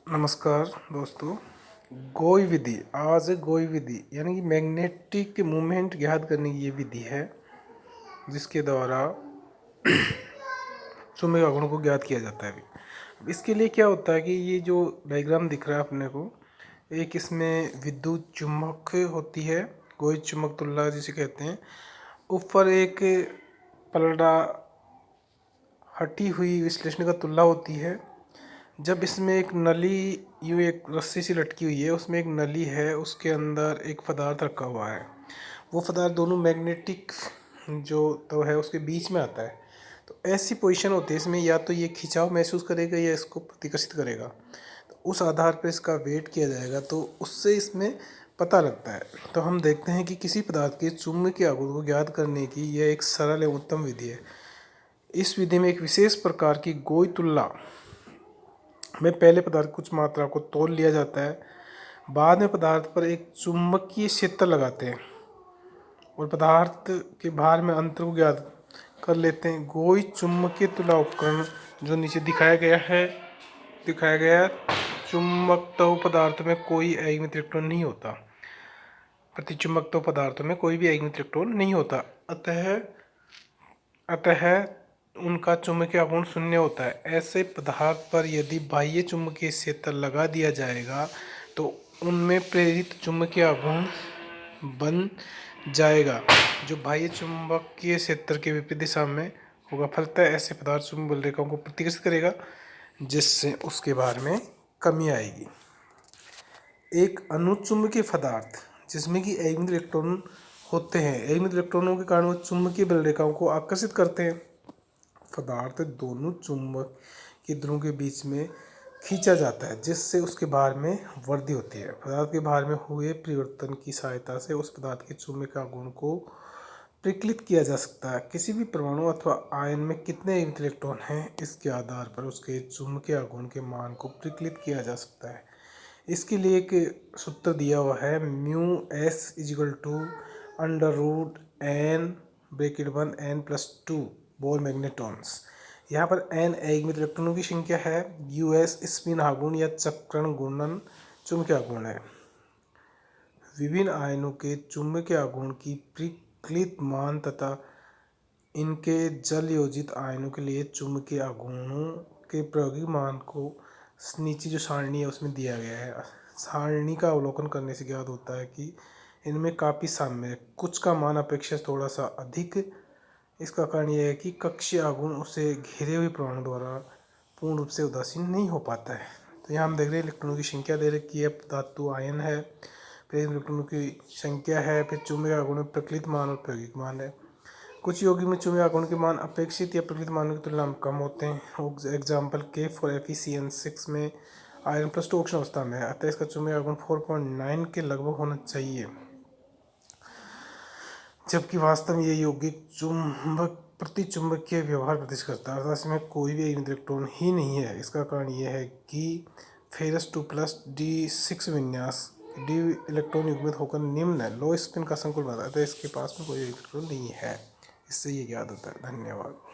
नमस्कार दोस्तों। गोई विधि, आज गोई विधि यानी कि मैग्नेटिक मूवमेंट ज्ञात करने की ये विधि है जिसके द्वारा चुंबकीय आघूर्ण को ज्ञात किया जाता है। अब इसके लिए क्या होता है कि ये जो डायग्राम दिख रहा है अपने को, एक इसमें विद्युत चुम्बक होती है, गोई चुंबक तुल्ला जिसे कहते हैं। ऊपर एक पलड़ा हटी हुई विश्लेषण का तुल्ला होती है। जब इसमें एक नली यूँ एक रस्सी सी लटकी हुई है, उसमें एक नली है, उसके अंदर एक पदार्थ रखा हुआ है। वो पदार्थ दोनों मैग्नेटिक जो तो है उसके बीच में आता है। तो ऐसी पोजीशन होती है इसमें, या तो ये खिंचाव महसूस करेगा या इसको प्रतिकर्षित करेगा। तो उस आधार पर इसका वेट किया जाएगा, तो उससे इसमें पता लगता है। तो हम देखते हैं कि किसी पदार्थ के चुंबकीय आघूर्ण को ज्ञात करने की यह एक सरल एवं उत्तम विधि है। इस विधि में एक विशेष प्रकार की गोई तुल्ला में पहले पदार्थ कुछ मात्रा को तौल लिया जाता है। बाद में पदार्थ पर एक चुंबकीय क्षेत्र लगाते हैं और पदार्थ के भार में अंतर को ज्ञात कर लेते हैं। गोई चुंबकीय तुलना उपकरण जो नीचे दिखाया गया चुंबकत्व पदार्थ में कोई अयस्क इलेक्ट्रॉन नहीं होता। प्रतिचुंबकत्व पदार्थों में कोई भी अयस्क इलेक्ट्रॉन नहीं होता, अतः उनका चुंबकीय आघूर्ण शून्य होता है। ऐसे पदार्थ पर यदि बाह्य चुंबकीय क्षेत्र लगा दिया जाएगा तो उनमें प्रेरित चुंबकीय आघूर्ण बन जाएगा, जो बाह्य चुंबकीय क्षेत्र के विपरीत दिशा में होगा। फलतः ऐसे पदार्थ चुंबकीय बल रेखाओं को प्रतिकर्षित करेगा, जिससे उसके भार में कमी आएगी। एक अनुचुंबकीय पदार्थ जिसमें कि अयस्क इलेक्ट्रॉन होते हैं, अयस्क इलेक्ट्रॉनों के कारण वो चुंबकीय बल रेखाओं को आकर्षित करते हैं। पदार्थ दोनों चुंबक के ध्रुवों के बीच में खींचा जाता है, जिससे उसके भार में वृद्धि होती है। पदार्थ के भार में हुए परिवर्तन की सहायता से उस पदार्थ के चुंबकीय आघूर्ण को परिकलित किया जा सकता है। किसी भी परमाणु अथवा आयन में कितने इलेक्ट्रॉन हैं, इसके आधार पर उसके चुंबकीय आघूर्ण के मान को परिकलित किया जा सकता है। इसके लिए एक सूत्र दिया हुआ है, μs =√n(n+2) बोर मैग्नेट्रॉन्स। यहाँ पर n अयस्क इलेक्ट्रॉनों की संख्या है, us स्पिन आघूर्ण या चक्रण घूर्णन चुंबकीय आघूर्ण है। विभिन्न आयनों के चुंबकीय आघूर्ण की परिकलित मान तथा इनके जल योजित आयनों के लिए चुंबकीय आघूर्णों के प्रायोगिक मान को नीचे जो सारणी है उसमें दिया गया है। सारणी का अवलोकन करने से ज्ञात होता है कि इनमें काफ़ी साम्य है, कुछ का मान अपेक्षाकृत थोड़ा सा अधिक। इसका कारण यह है कि कक्षीय आघूर्ण उसे घेरे हुए परमाणु द्वारा पूर्ण रूप से उदासीन नहीं हो पाता है। तो यहाँ हम देख रहे हैं इलेक्ट्रॉनों की संख्या दे रखी है, धातु आयन है, फिर इलेक्ट्रॉनों की संख्या है, फिर चुंबकीय आघूर्ण में प्रकलित मान और प्रायोगिक मान है। कुछ यौगिक में चुंबकीय आघूर्ण के मान अपेक्षित या प्रकलित मानों की तुलना में कम होते हैं। एग्जाम्पल K4Fe6 में आयरन +2 ऑक्सीजन अवस्था में है, अतः इसका चुंबकीय आघूर्ण 4.9 के लगभग होना चाहिए, जबकि वास्तव में ये यौगिक प्रतिचुंबकीय व्यवहार प्रदर्शित करता है, अर्थात इसमें कोई भी इलेक्ट्रॉन ही नहीं है। इसका कारण यह है कि Fe2+ D6 विन्यास डी इलेक्ट्रॉन युग्मित होकर निम्न लो स्पिन का संकुल बनाता है, इसके पास में कोई इलेक्ट्रॉन नहीं है। इससे ये ज्ञात होता है। धन्यवाद।